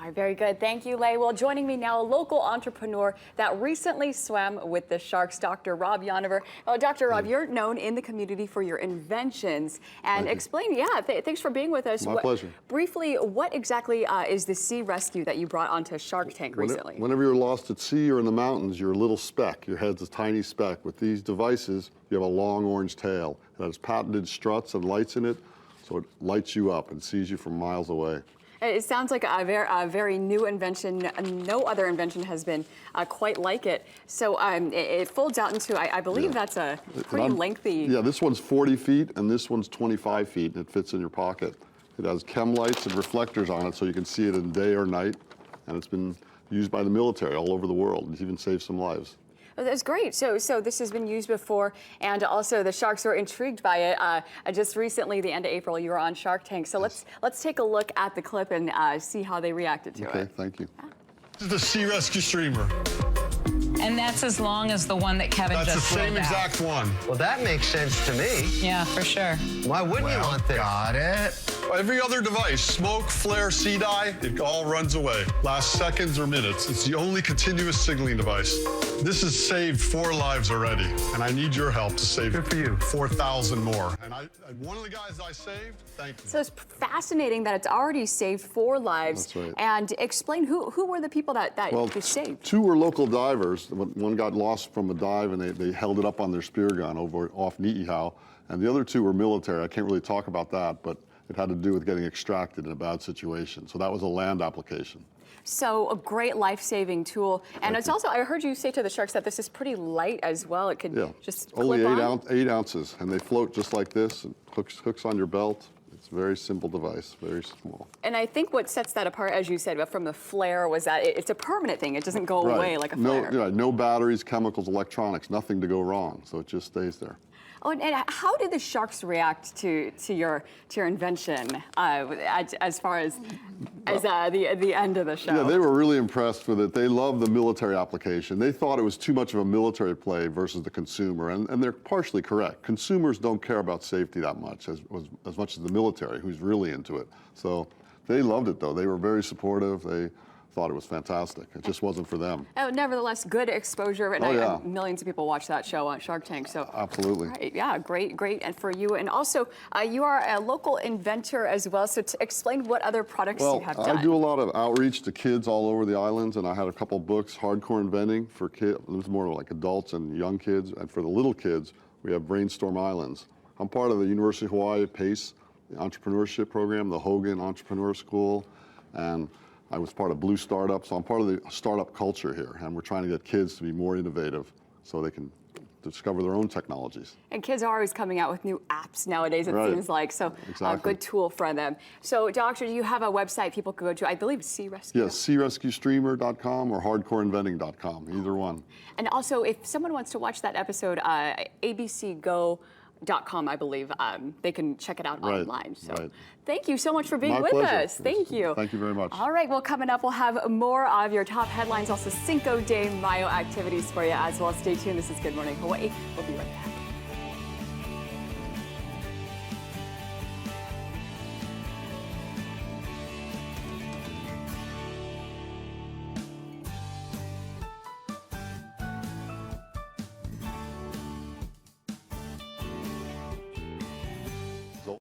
All right, very good. Thank you, Lay. Well, joining me now, a local entrepreneur that recently swam with the sharks, Dr. Rob Yonover. Dr. Rob, you're known in the community for your inventions. And explain, thanks for being with us. My pleasure. Briefly, what exactly is the sea rescue that you brought onto Shark Tank recently? Whenever you're lost at sea or in the mountains, you're a little speck. Your head's a tiny speck. With these devices, you have a long orange tail. It has patented struts and lights in it, so it lights you up and sees you from miles away. It sounds like a very new invention. No other invention has been quite like it. So it folds out into, I believe that's a pretty lengthy. Yeah, this one's 40 feet and this one's 25 feet, and it fits in your pocket. It has chem lights and reflectors on it so you can see it in day or night, and it's been used by the military all over the world. It's even saved some lives. Oh, that's great. So this has been used before, and also the sharks were intrigued by it. Just recently, the end of April, you were on Shark Tank. So let's take a look at the clip and see how they reacted to it. Okay, thank you. This is the Sea Rescue Streamer. And that's as long as the one that Kevin That's just the same rolled out. exact one. Well, that makes sense to me. Yeah, for sure. Why wouldn't you want this? Got it. Every other device, smoke, flare, sea dye, it all runs away. Lasts seconds or minutes. It's the only continuous signaling device. This has saved 4 lives already, and I need your help to save Good for you. 4,000 more. And one of the guys I saved, thank you. So it's fascinating that it's already saved 4 lives. That's right. And explain who were the people that you saved? 2 were local divers. One got lost from a dive, and they held it up on their spear gun off Niihau. And the other 2 were military. I can't really talk about that, but it had to do with getting extracted in a bad situation. So that was a land application. So a great life-saving tool. And it's also, I heard you say to the sharks that this is pretty light as well. It could just only clip on. 8 ounces, and they float just like this. And hooks on your belt. It's a very simple device, very small. And I think what sets that apart, as you said, from the flare was that it's a permanent thing. It doesn't go away like a flare. No batteries, chemicals, electronics, nothing to go wrong. So it just stays there. Oh, and how did the sharks react to your invention as far as the end of the show? Yeah, they were really impressed with it. They love the military application. They thought it was too much of a military play versus the consumer, and they're partially correct. Consumers don't care about safety that much, as much as the military, who's really into it. So they loved it, though. They were very supportive. They thought it was fantastic. It just wasn't for them. Oh, nevertheless, good exposure, and millions of people watch that show on Shark Tank. So absolutely, right, yeah, great, and for you, and also you are a local inventor as well. So to explain what other products you have done. I do a lot of outreach to kids all over the islands, and I had a couple books, Hardcore Inventing for kids. It was more like adults and young kids, and for the little kids, we have Brainstorm Islands. I'm part of the University of Hawaii PACE, the entrepreneurship program, the Hogan Entrepreneur School, and I was part of Blue Startup, so I'm part of the startup culture here, and we're trying to get kids to be more innovative so they can discover their own technologies. And kids are always coming out with new apps nowadays, it seems like, so a good tool for them. So, Doctor, do you have a website people could go to? I believe Sea Rescue. Yes, SeaRescueStreamer.com or HardcoreInventing.com, either one. And also, if someone wants to watch that episode, abcgo.com, I believe, they can check it out online. So thank you so much for being with us. Thank you. Thank you very much. All right, well, coming up, we'll have more of your top headlines, also Cinco de Mayo activities for you as well. Stay tuned. This is Good Morning Hawaii. We'll be right back.